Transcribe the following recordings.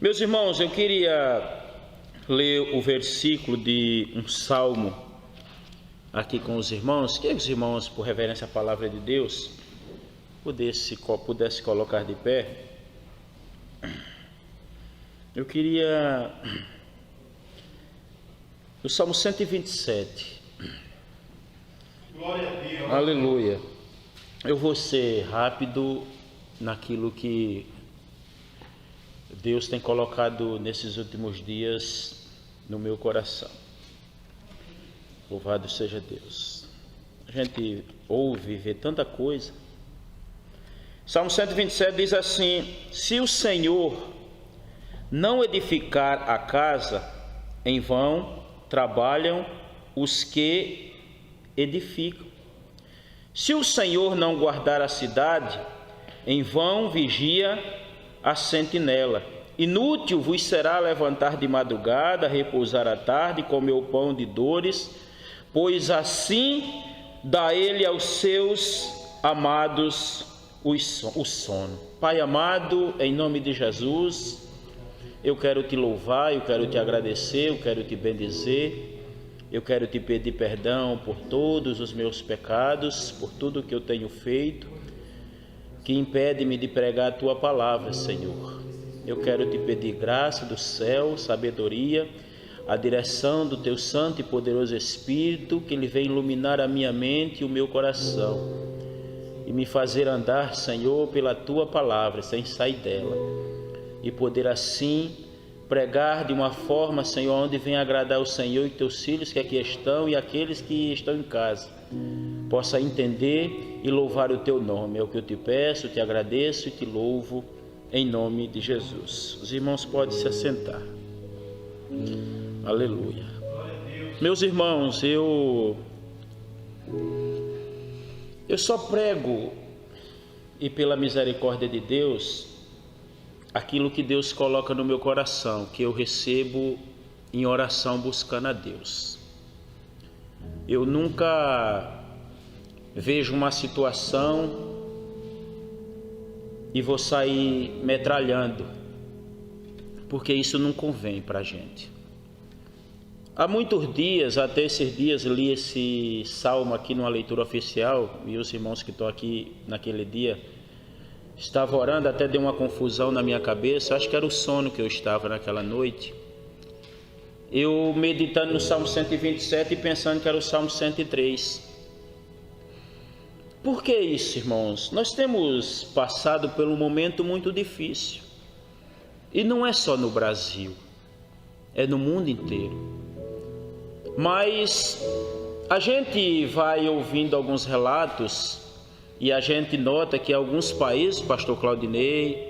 Meus irmãos, eu queria ler o versículo de um salmo aqui com os irmãos. Que os irmãos, por reverência à palavra de Deus, pudesse colocar de pé. Eu queria o Salmo 127. Glória a Deus. Aleluia. Eu vou ser rápido naquilo que Deus tem colocado nesses últimos dias no meu coração. Louvado seja Deus. A gente ouve e vê tanta coisa. Salmo 127 diz assim: se o Senhor não edificar a casa, em vão trabalham os que edificam. Se o Senhor não guardar a cidade, em vão vigia a sentinela. Inútil vos será levantar de madrugada, repousar à tarde, comer o pão de dores, pois assim dá ele aos seus amados o sono. Pai amado, em nome de Jesus, eu quero te louvar, eu quero te agradecer, eu quero te bendizer. Eu quero te pedir perdão por todos os meus pecados, por tudo que eu tenho feito, que impede-me de pregar a tua palavra, Senhor. Eu quero te pedir graça do céu, sabedoria, a direção do teu santo e poderoso Espírito, que ele venha iluminar a minha mente e o meu coração e me fazer andar, Senhor, pela tua palavra, sem sair dela, e poder assim pregar de uma forma, Senhor, onde venha agradar o Senhor e teus filhos que aqui estão e aqueles que estão em casa possa entender e louvar o teu nome. É o que eu te peço, te agradeço e te louvo em nome de Jesus. Os irmãos podem se assentar. Aleluia. Meus irmãos, eu só prego, e pela misericórdia de Deus, aquilo que Deus coloca no meu coração, que eu recebo em oração buscando a Deus. Eu nunca vejo uma situação e vou sair metralhando, porque isso não convém para a gente. Há muitos dias, até esses dias, li esse salmo aqui numa leitura oficial, e os irmãos que estão aqui naquele dia estava orando, até deu uma confusão na minha cabeça, acho que era o sono que eu estava naquela noite. Eu meditando no Salmo 127 e pensando que era o Salmo 103. Por que isso, irmãos? Nós temos passado por um momento muito difícil. E não é só no Brasil, é no mundo inteiro. Mas a gente vai ouvindo alguns relatos e a gente nota que alguns países, pastor Claudinei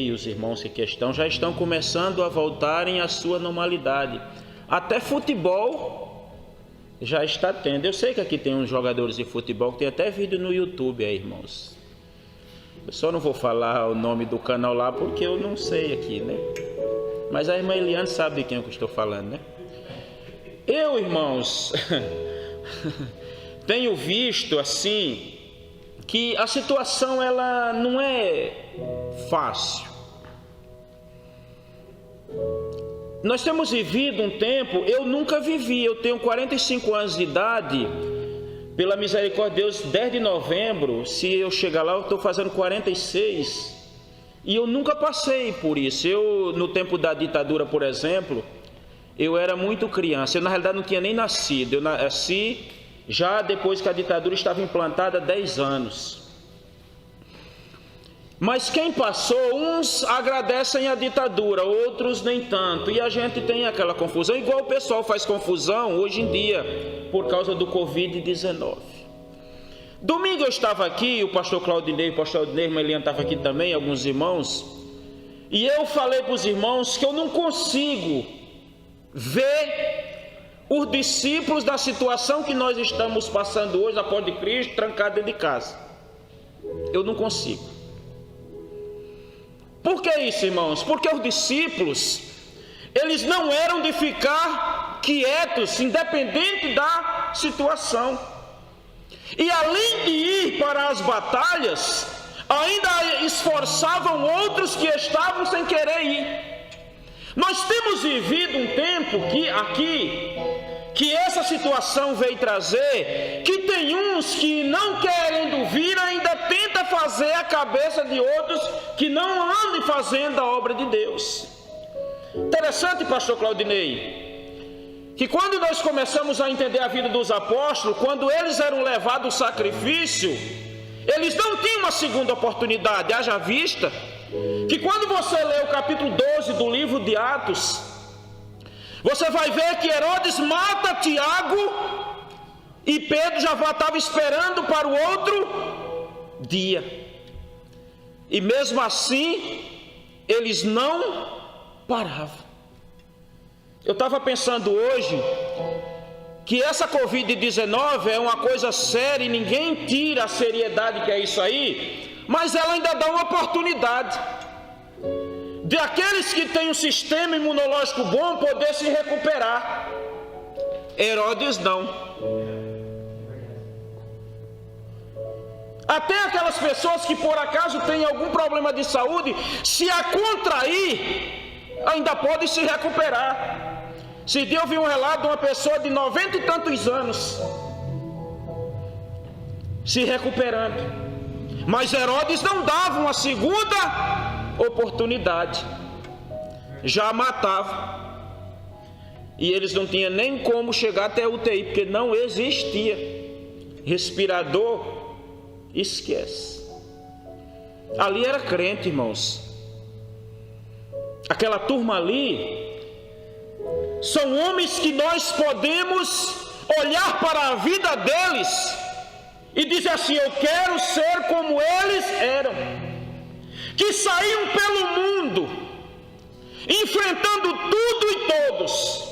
e os irmãos que aqui estão, já estão começando a voltarem à sua normalidade. Até futebol já está tendo. Eu sei que aqui tem uns jogadores de futebol que tem até vídeo no YouTube aí, irmãos. Eu só não vou falar o nome do canal lá porque eu não sei aqui, né? Mas a irmã Eliane sabe de quem eu estou falando, né? Eu, irmãos, tenho visto assim que a situação ela não é fácil. Nós temos vivido um tempo, eu nunca vivi, eu tenho 45 anos de idade, pela misericórdia de Deus, 10 de novembro, se eu chegar lá eu estou fazendo 46, e eu nunca passei por isso. Eu, no tempo da ditadura, por exemplo, eu era muito criança, eu na realidade não tinha nem nascido, eu nasci já depois que a ditadura estava implantada há 10 anos. Mas quem passou, uns agradecem a ditadura, outros nem tanto, e a gente tem aquela confusão, igual o pessoal faz confusão hoje em dia, por causa do Covid-19. Domingo eu estava aqui, o pastor Claudinei, irmã Eliane estava aqui também, alguns irmãos, e eu falei para os irmãos que eu não consigo ver os discípulos da situação que nós estamos passando hoje, após de Cristo, trancados dentro de casa. Eu não consigo. Por que isso, irmãos? Porque os discípulos, eles não eram de ficar quietos, independente da situação. E além de ir para as batalhas, ainda esforçavam outros que estavam sem querer vivido um tempo que essa situação veio trazer, que tem uns que não querendo vir ainda tenta fazer a cabeça de outros que não andem fazendo a obra de Deus. Interessante, pastor Claudinei, que quando nós começamos a entender a vida dos apóstolos, quando eles eram levados ao sacrifício, eles não tinham uma segunda oportunidade. Haja vista que quando você lê o capítulo 12 do livro de Atos, você vai ver que Herodes mata Tiago e Pedro já estava esperando para o outro dia. E mesmo assim, eles não paravam. Eu estava pensando hoje que essa Covid-19 é uma coisa séria e ninguém tira a seriedade que é isso aí, mas ela ainda dá uma oportunidade de aqueles que têm um sistema imunológico bom poder se recuperar. Herodes não. Até aquelas pessoas que por acaso têm algum problema de saúde, se a contrair, ainda podem se recuperar. Esse dia eu vi um relato de uma pessoa de 90 e tantos anos se recuperando, mas Herodes não dava uma segunda oportunidade, já matava, e eles não tinham nem como chegar até a UTI, porque não existia respirador. Esquece. Ali era crente, irmãos. Aquela turma ali são homens que nós podemos olhar para a vida deles e dizer assim: eu quero ser como eles eram, que saíam pelo mundo enfrentando tudo e todos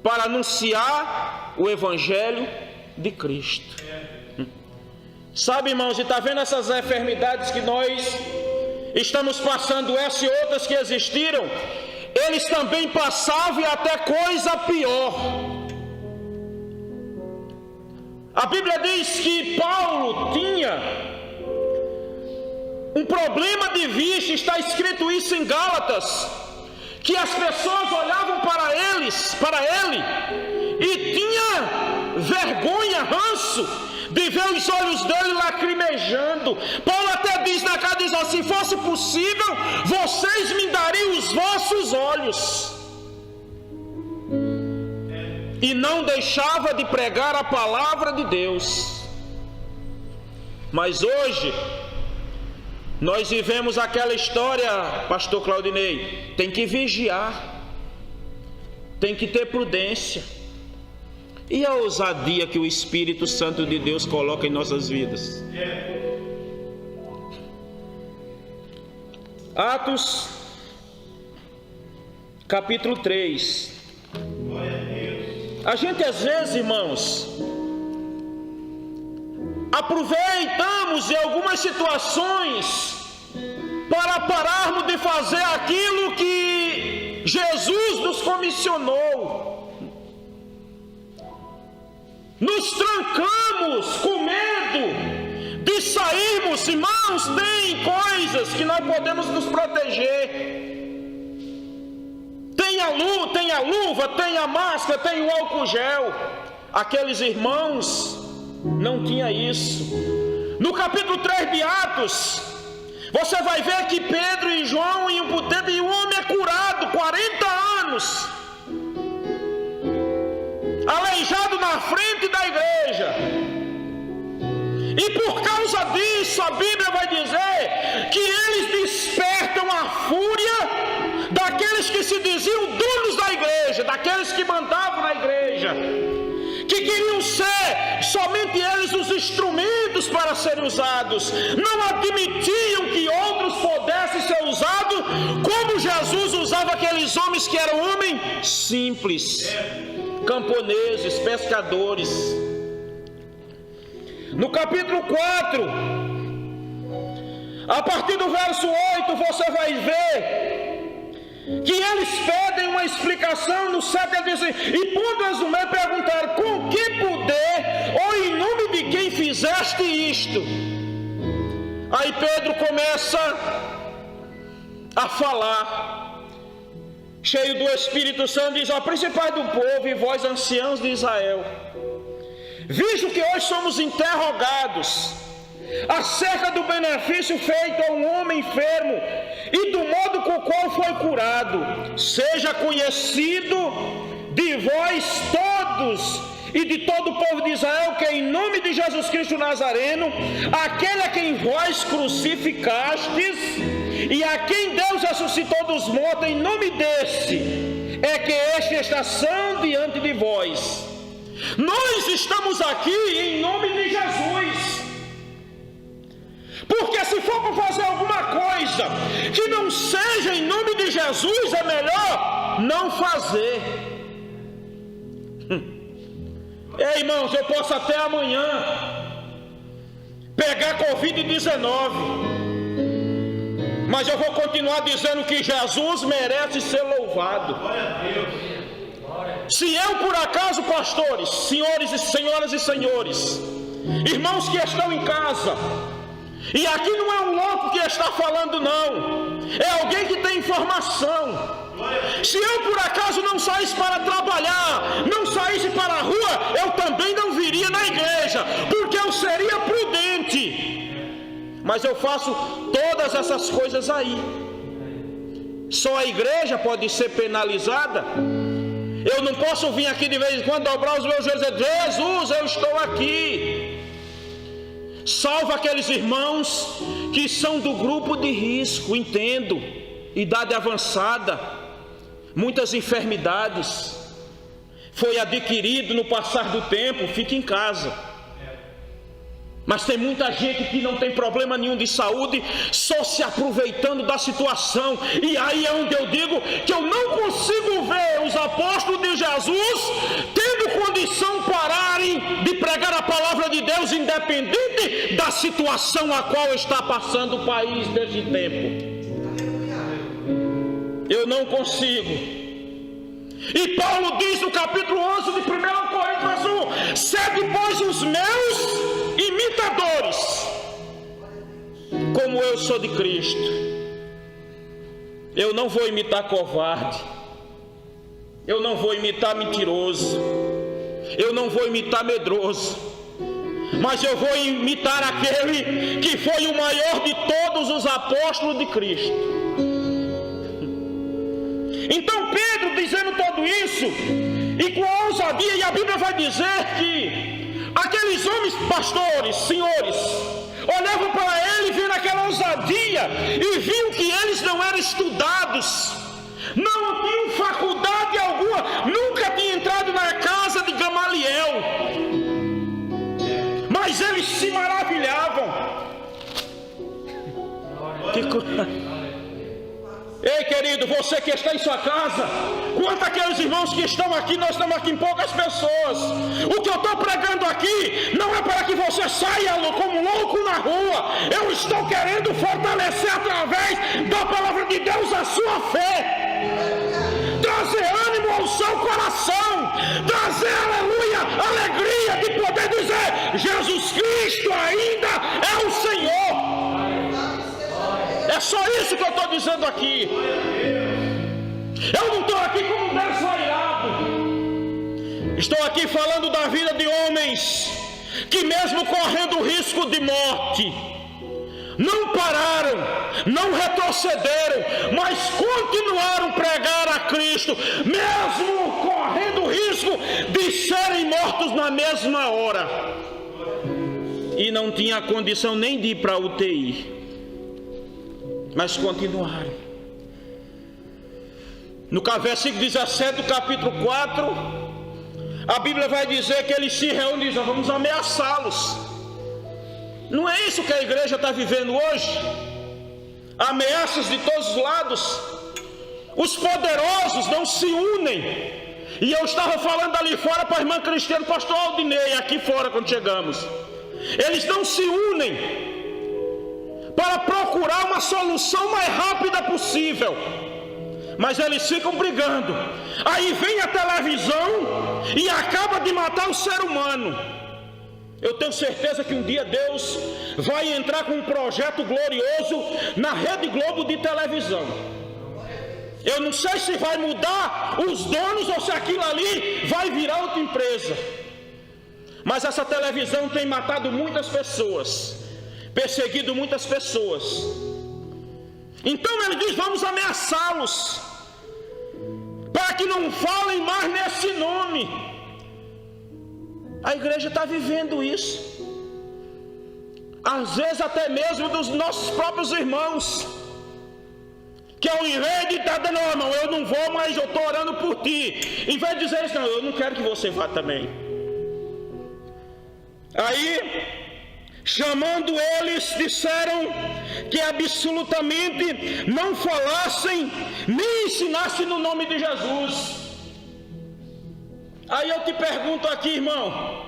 para anunciar o evangelho de Cristo. Sabe, irmãos, e está vendo essas enfermidades que nós estamos passando, essa e outras que existiram, eles também passavam, e até coisa pior. A Bíblia diz que Paulo tinha um problema de vista, está escrito isso em Gálatas, que as pessoas olhavam para ele, e tinha vergonha, ranço, de ver os olhos dele lacrimejando. Paulo até diz na carta, diz assim: se fosse possível, vocês me dariam os vossos olhos. E não deixava de pregar a palavra de Deus. Mas hoje nós vivemos aquela história, pastor Claudinei, tem que vigiar, tem que ter prudência. E a ousadia que o Espírito Santo de Deus coloca em nossas vidas? Atos, capítulo 3. A gente às vezes, irmãos, aproveitamos em algumas situações para pararmos de fazer aquilo que Jesus nos comissionou. Nos trancamos com medo de sairmos. Irmãos, tem coisas que nós podemos nos proteger. Tem a luva, tem a máscara, tem o álcool gel. Aqueles irmãos não tinham isso. No capítulo 3 de Atos, você vai ver que Pedro e João iam para o templo e o homem é curado, 40 anos. Aleijado na frente da igreja. E por causa disso a Bíblia vai dizer que eles despertam a fúria daqueles que se diziam donos da igreja, daqueles que mandavam na igreja, que queriam ser somente eles os instrumentos para serem usados, não admitiam que outros pudessem ser usados como Jesus usava aqueles homens que eram homens simples, camponeses, pescadores. No capítulo 4, a partir do verso 8, você vai ver que eles pedem uma explicação. No 7 ele diz: e pondo resumir, perguntaram: com que poder ou em nome de quem fizeste isto? Aí Pedro começa a falar. cheio do Espírito Santo, diz: ó, principais do povo e vós anciãos de Israel, visto que hoje somos interrogados acerca do benefício feito a um homem enfermo e do modo com o qual foi curado, seja conhecido de vós todos e de todo o povo de Israel, que em nome de Jesus Cristo Nazareno, aquele a quem vós crucificastes e a quem Deus ressuscitou dos mortos, em nome desse é que este está são diante de vós. Nós estamos aqui em nome de Jesus, porque se for para fazer alguma coisa que não seja em nome de Jesus, é melhor não fazer. Ei, irmãos, eu posso até amanhã pegar Covid-19, mas eu vou continuar dizendo que Jesus merece ser louvado. Se eu, por acaso, pastores, senhores e senhoras e senhores, irmãos que estão em casa, e aqui não é um louco que está falando, não, é alguém que tem informação. Se eu por acaso não saísse para trabalhar, não saísse para a rua, eu também não viria na igreja, porque eu seria prudente. Mas eu faço todas essas coisas aí. Só a igreja pode ser penalizada. Eu não posso vir aqui de vez em quando dobrar os meus joelhos e dizer: Jesus, eu estou aqui. Salva aqueles irmãos que são do grupo de risco, entendo, idade avançada, muitas enfermidades, foi adquirido no passar do tempo, fica em casa. Mas tem muita gente que não tem problema nenhum de saúde, só se aproveitando da situação. E aí é onde eu digo que eu não consigo ver os apóstolos de Jesus tendo condição pararem de pregar a palavra de Deus, independente da situação a qual está passando o país neste tempo. Eu não consigo. E Paulo diz no capítulo 11 de 1 Coríntios: sede, pois, os meus imitadores, como eu sou de Cristo. Eu não vou imitar covarde, eu não vou imitar mentiroso, eu não vou imitar medroso, mas eu vou imitar aquele que foi o maior de todos os apóstolos de Cristo. Então Pedro, dizendo tudo isso, e com ousadia, e a Bíblia vai dizer que aqueles homens, pastores, senhores, olhavam para ele, vendo aquela ousadia, e viam que eles não eram estudados, não tinham faculdade alguma, nunca tinham entrado na casa de Gamaliel, mas eles se maravilhavam. Que coisa! Ei, querido, você que está em sua casa, quanto aqueles irmãos que estão aqui, nós estamos aqui em poucas pessoas. O que eu estou pregando aqui não é para que você saia como louco na rua. Eu estou querendo fortalecer através da palavra de Deus a sua fé, trazer ânimo ao seu coração, trazer, aleluia, alegria de poder dizer: Jesus Cristo ainda é o Senhor. É só isso que eu estou dizendo aqui. Eu não estou aqui como um desvairado. Estou aqui falando da vida de homens que, mesmo correndo risco de morte, não pararam, não retrocederam, mas continuaram a pregar a Cristo, mesmo correndo risco de serem mortos na mesma hora. E não tinha condição nem de ir para a UTI. Mas continuaram. No versículo 17 do capítulo 4, a Bíblia vai dizer que eles se reúnem e dizem: vamos ameaçá-los. Não é isso que a igreja está vivendo hoje? Ameaças de todos os lados. Os poderosos não se unem. E eu estava falando ali fora para a irmã Cristiana, pastor Aldinei, aqui fora quando chegamos. Eles não se unem para procurar uma solução mais rápida possível, mas eles ficam brigando. Aí vem a televisão e acaba de matar o ser humano. Eu tenho certeza que um dia Deus vai entrar com um projeto glorioso na Rede Globo de televisão. Eu não sei se vai mudar os donos ou se aquilo ali vai virar outra empresa. Mas essa televisão tem matado muitas pessoas, perseguido muitas pessoas. Então ele diz: vamos ameaçá-los, para que não falem mais nesse nome. A igreja está vivendo isso, às vezes até mesmo dos nossos próprios irmãos, que ao invés de estar dando: não, irmão, eu não vou, mas eu estou orando por ti, em vez de dizer isso: não, eu não quero que você vá também. Aí, chamando eles, disseram que absolutamente não falassem nem ensinassem no nome de Jesus. Aí eu te pergunto aqui, irmão,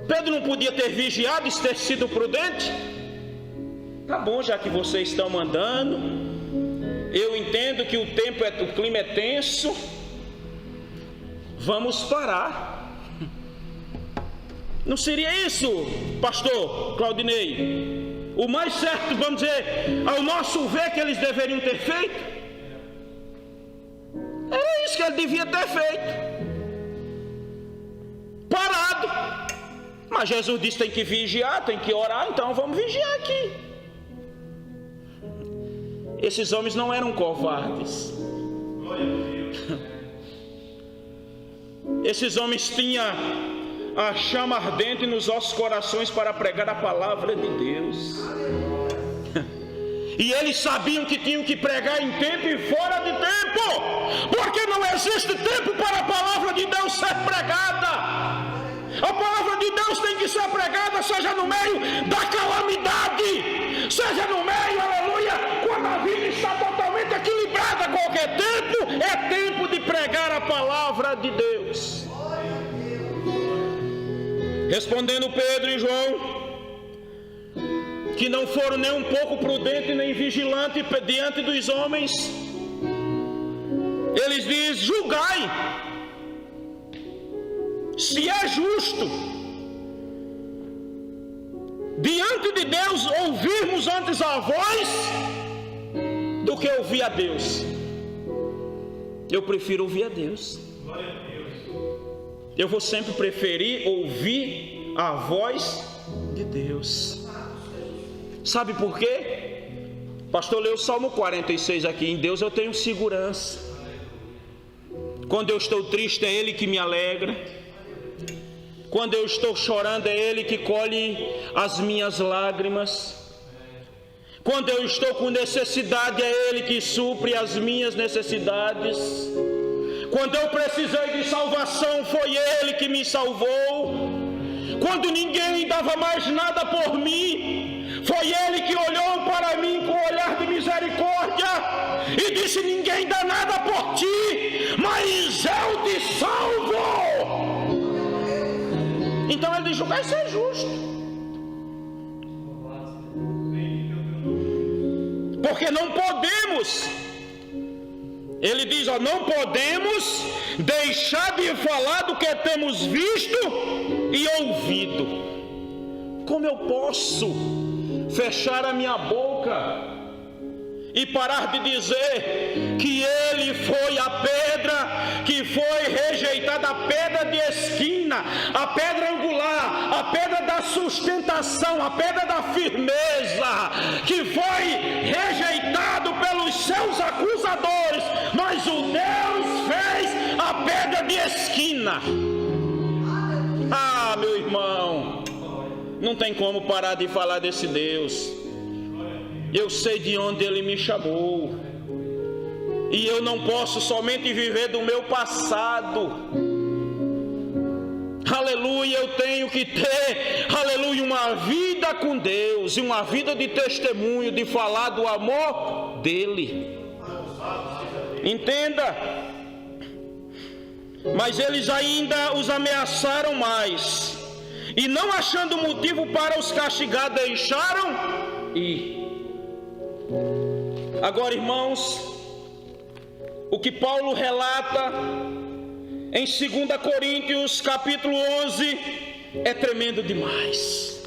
Pedro não podia ter vigiado e ter sido prudente? Tá bom, já que vocês estão mandando, eu entendo que o clima é tenso, vamos parar. Não seria isso, pastor Claudinei, o mais certo, vamos dizer, ao nosso ver, que eles deveriam ter feito? Era isso que ele devia ter feito, parado. Mas Jesus disse: tem que vigiar, tem que orar, então vamos vigiar aqui. Esses homens não eram covardes. Esses homens tinham a chama ardente nos nossos corações para pregar a palavra de Deus. E eles sabiam que tinham que pregar em tempo e fora de tempo, porque não existe tempo para a palavra de Deus ser pregada. A palavra de Deus tem que ser pregada, seja no meio da calamidade, seja no meio, aleluia, quando a vida está totalmente equilibrada. Qualquer tempo é tempo de pregar a palavra de Deus. Respondendo Pedro e João, que não foram nem um pouco prudentes nem vigilantes diante dos homens, eles dizem: julgai se é justo diante de Deus ouvirmos antes a voz do que ouvir a Deus. Eu prefiro ouvir a Deus. Eu vou sempre preferir ouvir a voz de Deus. Sabe por quê? Pastor leu o Salmo 46 aqui: em Deus eu tenho segurança. Quando eu estou triste, é Ele que me alegra. Quando eu estou chorando, é Ele que colhe as minhas lágrimas. Quando eu estou com necessidade, é Ele que supre as minhas necessidades. Quando eu precisei de salvação, foi Ele que me salvou. Quando ninguém dava mais nada por mim, foi Ele que olhou para mim com um olhar de misericórdia e disse: ninguém dá nada por ti, mas eu te salvo. Então ele diz: vai ser justo, porque não podemos. Ele diz: ó, não podemos deixar de falar do que temos visto e ouvido. Como eu posso fechar a minha boca e parar de dizer que ele foi a pedra que foi rejeitada, a pedra de esquina, a pedra angular, a pedra da sustentação, a pedra da firmeza, que foi rejeitado pelos seus acusadores, mas o Deus fez a pedra de esquina. Ah, meu irmão, não tem como parar de falar desse Deus. Eu sei de onde Ele me chamou, e eu não posso somente viver do meu passado. Aleluia, eu tenho que ter, aleluia, uma vida com Deus, e uma vida de testemunho, de falar do amor dEle. Entenda. Mas eles ainda os ameaçaram mais, e não achando motivo para os castigar, deixaram ir. Agora, irmãos, o que Paulo relata em 2 Coríntios capítulo 11 é tremendo demais.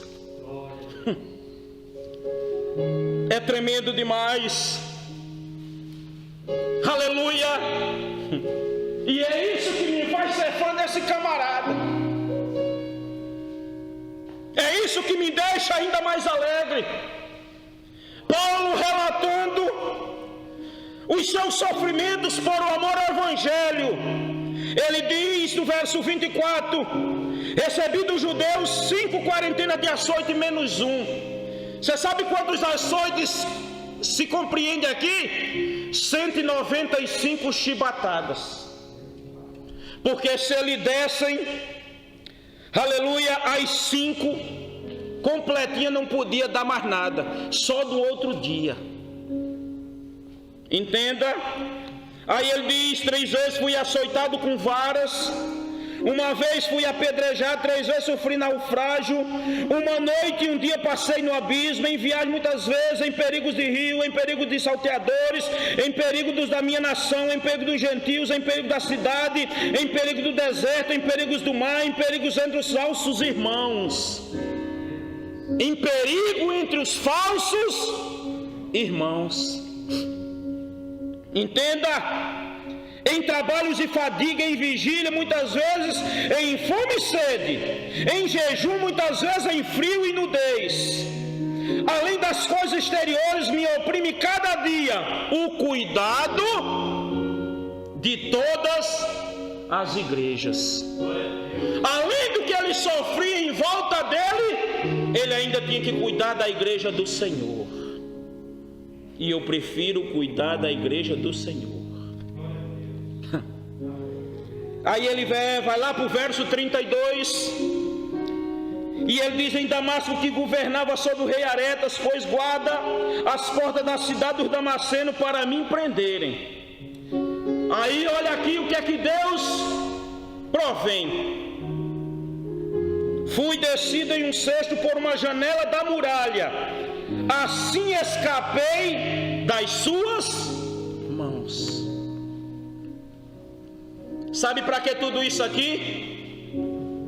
É tremendo demais. E é isso que me faz ser fã desse camarada. É isso que me deixa ainda mais alegre. Paulo relatando os seus sofrimentos por o amor ao Evangelho. Ele diz no verso 24: recebi dos judeus 5 quarentenas de açoite menos 1. Você sabe quantos açoites se compreende aqui? 195 chibatadas. Porque se eles dessem, aleluia, as 5 completinhas, não podia dar mais nada, só do outro dia. Entenda? Aí ele diz: 3 vezes fui açoitado com varas, uma vez fui apedrejado, 3 vezes sofri naufrágio, uma noite e um dia passei no abismo, em viagem muitas vezes, em perigos de rio, em perigo de salteadores, em perigo dos da minha nação, em perigo dos gentios, em perigo da cidade, em perigo do deserto, em perigos do mar, em perigos entre os falsos irmãos. Em perigo entre os falsos irmãos. Entenda? Em trabalhos de fadiga, em vigília, muitas vezes em fome e sede, em jejum, muitas vezes em frio e nudez. Além das coisas exteriores, me oprime cada dia o cuidado de todas as igrejas. Além do que ele sofria em volta dele, ele ainda tinha que cuidar da igreja do Senhor. E eu prefiro cuidar da igreja do Senhor. Aí ele vai lá para o verso 32, e ele diz: em Damasco que governava sobre o rei Aretas, pois guarda as portas da cidade dos Damascenos para me prenderem. Aí olha aqui o que é que Deus provém. Fui descido em um cesto por uma janela da muralha, assim escapei das suas mãos. Sabe para que tudo isso aqui?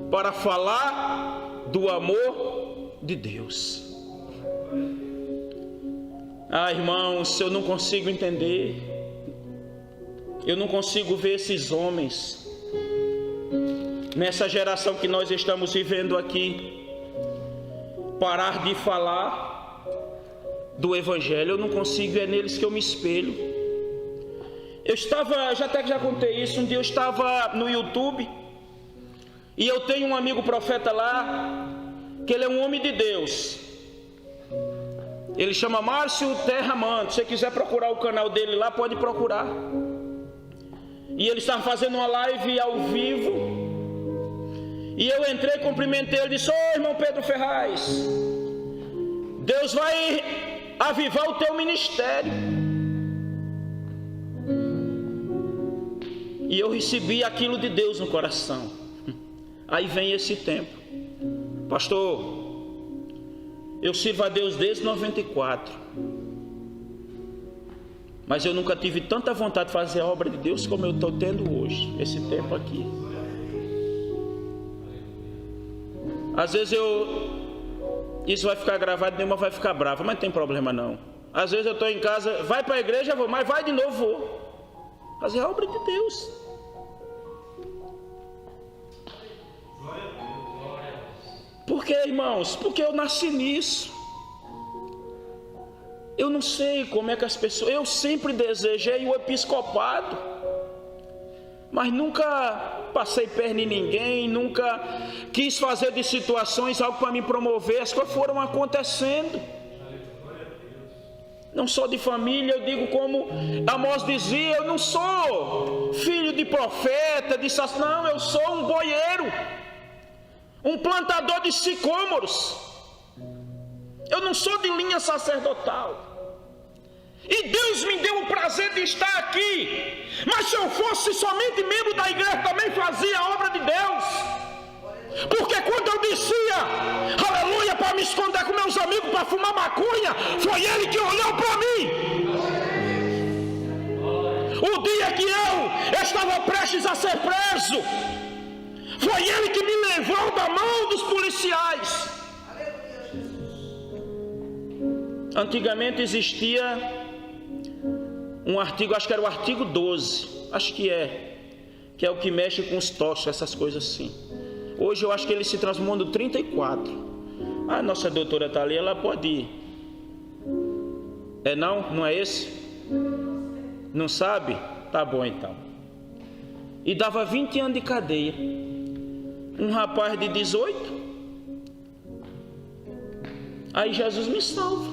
Para falar do amor de Deus. Ah, irmãos, eu não consigo entender. Eu não consigo ver esses homens nessa geração que nós estamos vivendo aqui parar de falar do Evangelho. Eu não consigo, é neles que eu me espelho. Eu estava, já contei isso, um dia eu estava no YouTube, e eu tenho um amigo profeta lá, que ele é um homem de Deus. Ele chama Márcio Terramante. Se você quiser procurar o canal dele lá, pode procurar. E ele estava fazendo uma live ao vivo, e eu entrei, cumprimentei ele e disse: ô irmão Pedro Ferraz, Deus vai avivar o teu ministério. E eu recebi aquilo de Deus no coração. Aí vem esse tempo: pastor, eu sirvo a Deus desde 94, mas eu nunca tive tanta vontade de fazer a obra de Deus como eu estou tendo hoje, esse tempo aqui. Às vezes isso vai ficar gravado, nenhuma vai ficar brava, mas não tem problema não. Às vezes eu estou em casa, vai para a igreja, vou, mas vai de novo, vou fazer a obra de Deus. Por que, irmãos? Porque eu nasci nisso. Eu não sei como é que as pessoas... Eu sempre desejei o episcopado, mas nunca passei perna em ninguém, nunca quis fazer de situações algo para me promover. As coisas foram acontecendo. Não sou de família, eu digo como Amós dizia: eu não sou filho de profeta, de sacerdote, não, eu sou um boieiro, um plantador de sicômoros. Eu não sou de linha sacerdotal. E Deus me deu o prazer de estar aqui. Mas se eu fosse somente membro da igreja, também fazia a obra de Deus. Porque quando eu descia, aleluia, para me esconder com meus amigos para fumar maconha, foi Ele que olhou para mim. O dia que eu estava prestes a ser preso, foi Ele que me levou da mão dos policiais. Antigamente existia um artigo, acho que era o artigo 12, acho que é, que é o que mexe com os tostos, essas coisas assim. Hoje eu acho que ele se transformou no 34. A nossa doutora está ali, ela pode ir. Não é esse? Não sabe? Tá bom então. E dava 20 anos de cadeia. Um rapaz de 18. Aí Jesus me salva.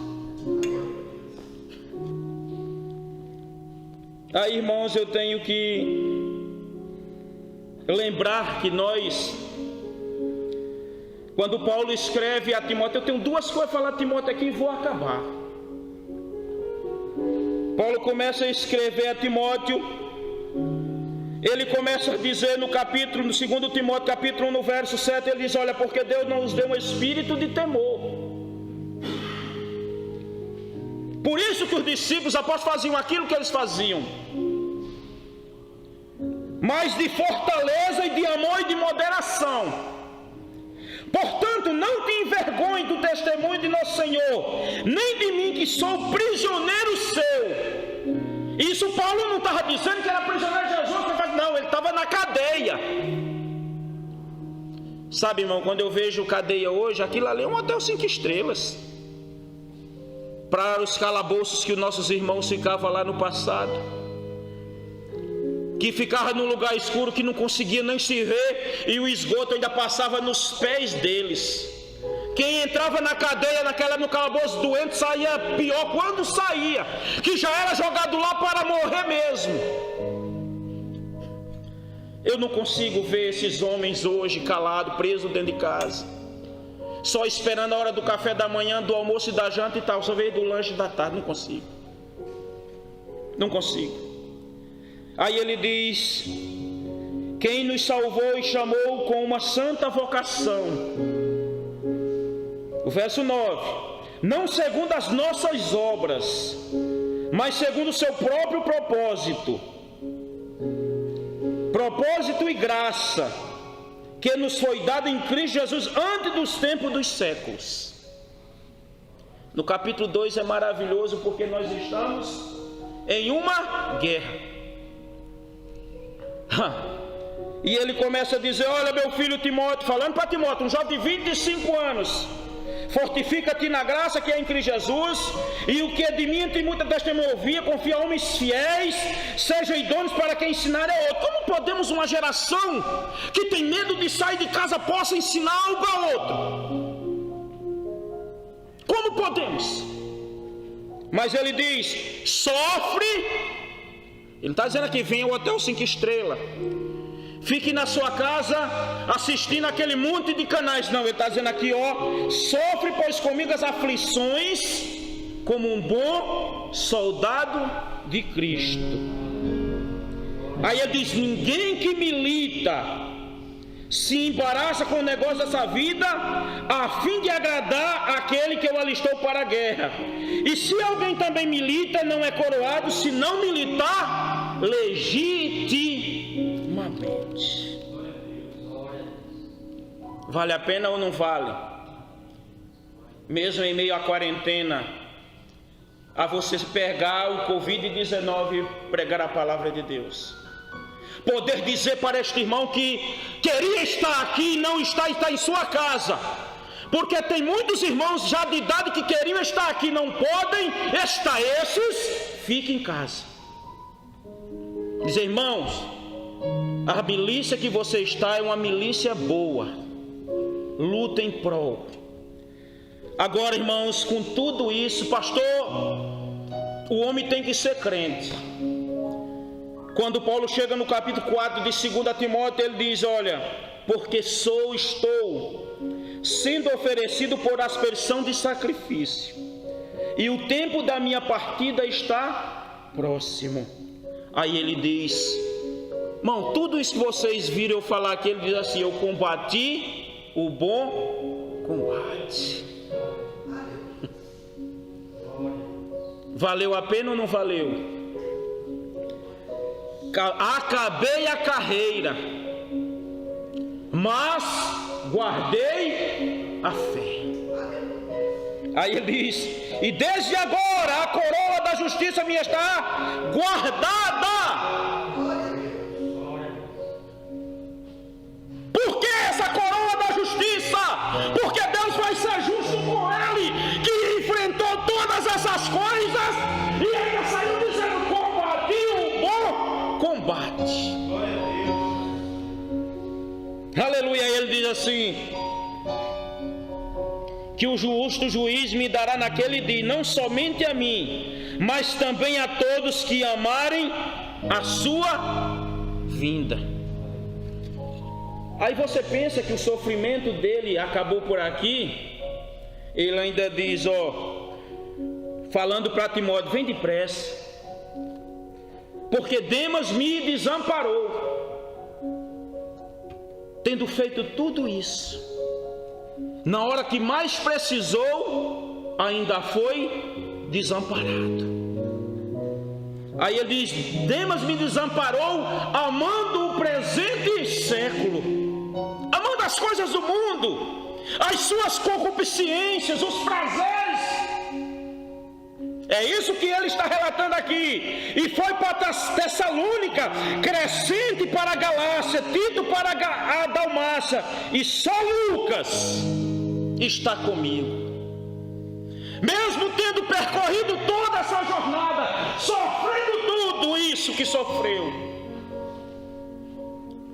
Aí, irmãos, eu tenho que lembrar que nós, quando Paulo escreve a Timóteo, eu tenho duas coisas a falar a Timóteo aqui e vou acabar. Paulo começa a escrever a Timóteo, ele começa a dizer no 2 Timóteo, capítulo 1, no verso 7, ele diz: olha, porque Deus não nos deu um espírito de temor. Por isso que os discípulos apóstolos faziam aquilo que eles faziam, mas de fortaleza e de amor e de moderação. Portanto, não te envergonhe do testemunho de nosso Senhor, nem de mim que sou prisioneiro seu. Isso Paulo não estava dizendo que era prisioneiro de Jesus, não, ele estava na cadeia. Sabe, irmão, quando eu vejo cadeia hoje, aquilo ali é um hotel 5 estrelas. Para os calabouços que os nossos irmãos ficavam lá no passado, que ficava num lugar escuro que não conseguia nem se ver, e o esgoto ainda passava nos pés deles. Quem entrava na cadeia, no calabouço doente, saía pior quando saía, que já era jogado lá para morrer mesmo. Eu não consigo ver esses homens hoje calados, presos dentro de casa, só esperando a hora do café da manhã, do almoço e da janta e tal, só veio do lanche da tarde. Não consigo. Aí ele diz: quem nos salvou e chamou com uma santa vocação. O verso 9: não segundo as nossas obras, mas segundo o seu próprio propósito e graça, que nos foi dado em Cristo Jesus antes dos tempos dos séculos. No capítulo 2 é maravilhoso, porque nós estamos em uma guerra. E ele começa a dizer: olha, meu filho Timóteo, falando para Timóteo, um jovem de 25 anos, fortifica-te na graça que é em Cristo Jesus, e o que é de mim tem muita testemunha ouvir, confia a homens fiéis, sejam idôneos para quem ensinar é outro. Como podemos uma geração que tem medo de sair de casa possa ensinar algo a outro? Como podemos? Mas ele diz: sofre. Ele está dizendo aqui: venha ao hotel 5 estrelas, fique na sua casa assistindo aquele monte de canais. Não, ele está dizendo aqui, sofre, pois comigo as aflições, como um bom soldado de Cristo. Aí ele diz: ninguém que milita se embaraça com o negócio dessa vida, a fim de agradar aquele que o alistou para a guerra. E se alguém também milita, não é coroado, se não militar legitimamente. Vale a pena ou não vale? Mesmo em meio à quarentena, a você pegar o Covid-19 e pregar a palavra de Deus. Poder dizer para este irmão que queria estar aqui e não está em sua casa. Porque tem muitos irmãos já de idade que queriam estar aqui, não podem estar. Esses, fiquem em casa. Dizer: irmãos, a milícia que você está é uma milícia boa. Luta em prol. Agora, irmãos, com tudo isso, pastor, o homem tem que ser crente. Quando Paulo chega no capítulo 4 de 2 Timóteo, ele diz: olha, porque estou sendo oferecido por aspersão de sacrifício, e o tempo da minha partida está próximo. Aí ele diz: irmão, tudo isso que vocês viram eu falar aqui, ele diz assim: eu combati o bom combate. Valeu a pena ou não valeu? Acabei a carreira, mas guardei a fé. Aí ele diz: e desde agora a coroa da justiça minha está guardada. combate. Aleluia. Ele diz assim: que o justo juiz me dará naquele dia, não somente a mim, mas também a todos que amarem a sua vinda. Aí você pensa que o sofrimento dele acabou por aqui? Ele ainda diz, falando para Timóteo: vem depressa, porque Demas me desamparou. Tendo feito tudo isso, na hora que mais precisou, ainda foi desamparado. Aí ele diz: Demas me desamparou, amando o presente século, amando as coisas do mundo, as suas concupiscências, os prazeres. É isso que ele está relatando aqui. E foi para Tessalônica, Crescente para a Galácia, Tito para a Dalmácia, e só Lucas está comigo. Mesmo tendo percorrido toda essa jornada, sofrendo tudo isso que sofreu,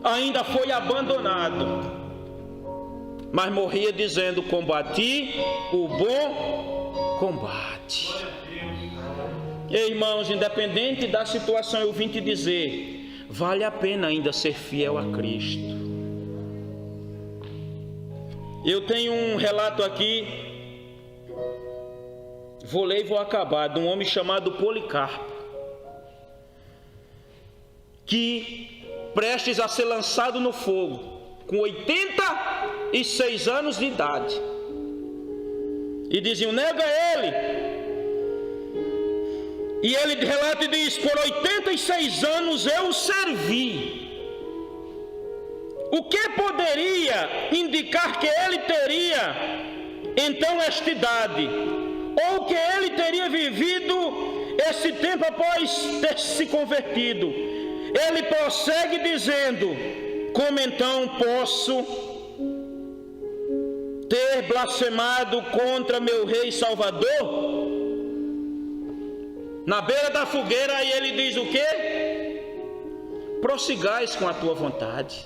ainda foi abandonado, mas morria dizendo: combati o bom combate. Irmãos, independente da situação, eu vim te dizer: vale a pena ainda ser fiel a Cristo. Eu tenho um relato aqui, vou ler e vou acabar, de um homem chamado Policarpo, que prestes a ser lançado no fogo, com 86 anos de idade, e diziam: nega ele. E ele relata e diz: por 86 anos eu o servi. O que poderia indicar que ele teria então esta idade? Ou que ele teria vivido esse tempo após ter se convertido? Ele prossegue dizendo: como então posso ter blasfemado contra meu Rei Salvador? Na beira da fogueira, aí ele diz o quê? Prossigais com a tua vontade.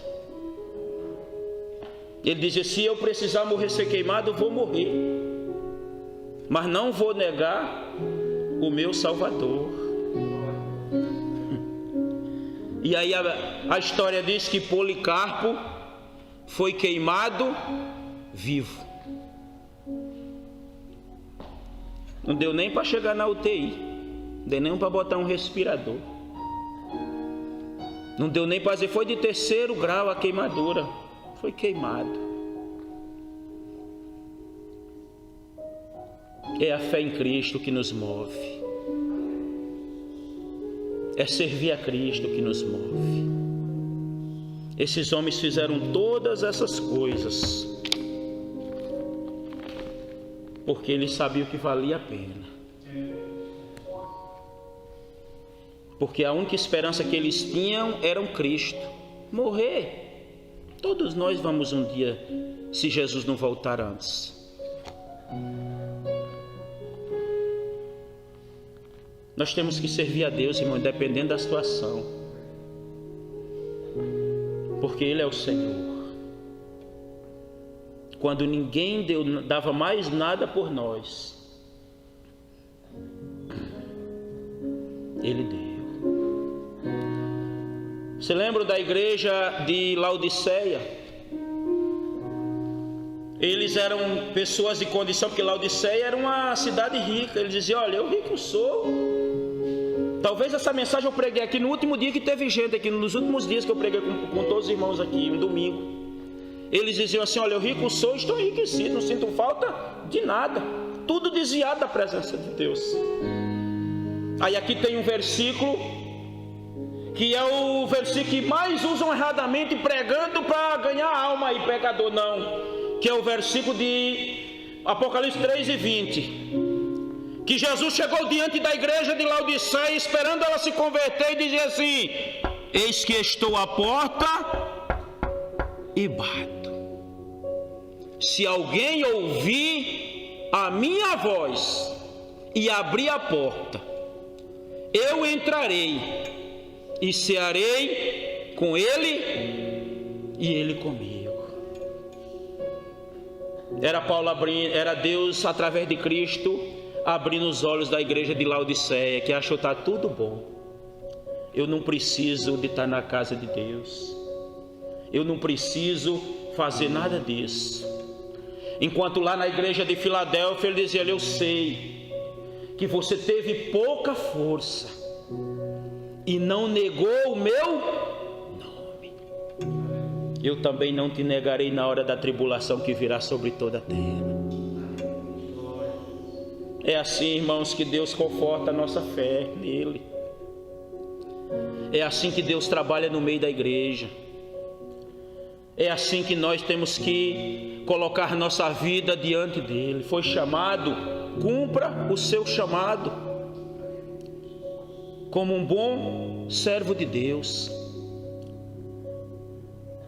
Ele diz: se eu precisar morrer, ser queimado, eu vou morrer, mas não vou negar o meu Salvador. E aí a história diz que Policarpo foi queimado vivo. Não deu nem para chegar na UTI, não deu nem para botar um respirador, não deu nem para dizer foi de 3º grau a queimadura, foi queimado. É a fé em Cristo que nos move, é servir a Cristo que nos move. Esses homens fizeram todas essas coisas porque eles sabiam que valia a pena, porque a única esperança que eles tinham era um Cristo. Morrer, todos nós vamos um dia, se Jesus não voltar antes. Nós temos que servir a Deus, irmão, independente da situação, porque Ele é o Senhor. Quando ninguém dava mais nada por nós, Ele deu. Você lembra da igreja de Laodiceia? Eles eram pessoas de condição, porque Laodiceia era uma cidade rica. Eles diziam: olha, eu rico sou. Talvez essa mensagem eu preguei aqui no último dia que teve gente aqui, nos últimos dias que eu preguei com todos os irmãos aqui, um domingo. Eles diziam assim: olha, eu rico sou, estou enriquecido, não sinto falta de nada, tudo desviado da presença de Deus. Aí aqui tem um versículo, que é o versículo que mais usam erradamente, pregando para ganhar alma e pecador, não, que é o versículo de Apocalipse 3:20. Que Jesus chegou diante da igreja de Laodiceia, esperando ela se converter, e dizia assim: eis que estou à porta e bato. Se alguém ouvir a minha voz e abrir a porta, eu entrarei e cearei com ele e ele comigo. Era Paulo abrindo, era Deus através de Cristo abrindo os olhos da igreja de Laodiceia, que achou que está tudo bom. Eu não preciso de estar na casa de Deus, eu não preciso fazer nada disso. Enquanto lá na igreja de Filadélfia ele dizia: eu sei que você teve pouca força e não negou o meu nome, eu também não te negarei na hora da tribulação que virá sobre toda a terra. É assim, irmãos, que Deus conforta a nossa fé nele. É assim que Deus trabalha no meio da igreja. É assim que nós temos que colocar nossa vida diante dele. Foi chamado, cumpra o seu chamado como um bom servo de Deus.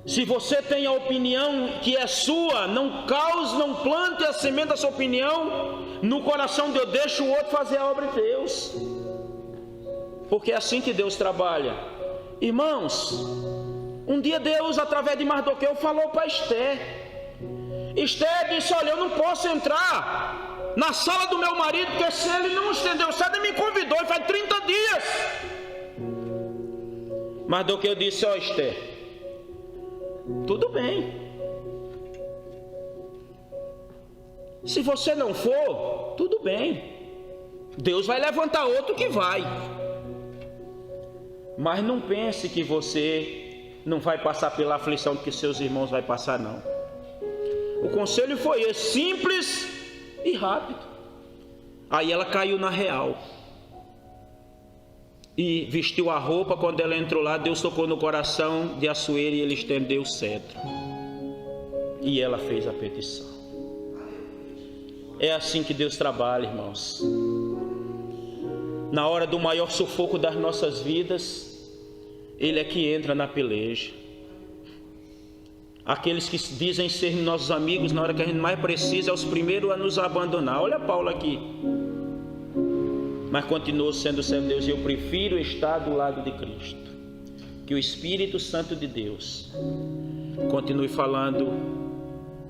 Se você tem a opinião que é sua, não cause, não plante a semente da sua opinião no coração de Deus. Deixa o outro fazer a obra de Deus, porque é assim que Deus trabalha. Irmãos, um dia Deus, através de Mardoqueu, falou para Esther. Esther disse: olha, eu não posso entrar na sala do meu marido, porque se ele não estendeu o cedo, ele me convidou, e faz 30 dias. Mardoqueu disse: ó, Esther, tudo bem, se você não for, tudo bem, Deus vai levantar outro que vai. Mas não pense que você não vai passar pela aflição que seus irmãos vão passar, não. O conselho foi esse, simples e rápido. Aí ela caiu na real e vestiu a roupa. Quando ela entrou lá, Deus tocou no coração de Assuero e ele estendeu o cetro, e ela fez a petição. É assim que Deus trabalha, irmãos. Na hora do maior sufoco das nossas vidas, Ele é que entra na peleja. Aqueles que dizem ser nossos amigos, na hora que a gente mais precisa, é os primeiros a nos abandonar. Olha Paulo aqui. Mas continuou sendo servo de Deus. E eu prefiro estar do lado de Cristo. Que o Espírito Santo de Deus continue falando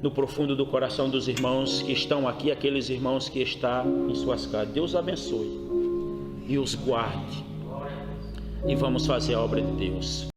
no profundo do coração dos irmãos que estão aqui, aqueles irmãos que estão em suas casas. Deus abençoe e os guarde, e vamos fazer a obra de Deus.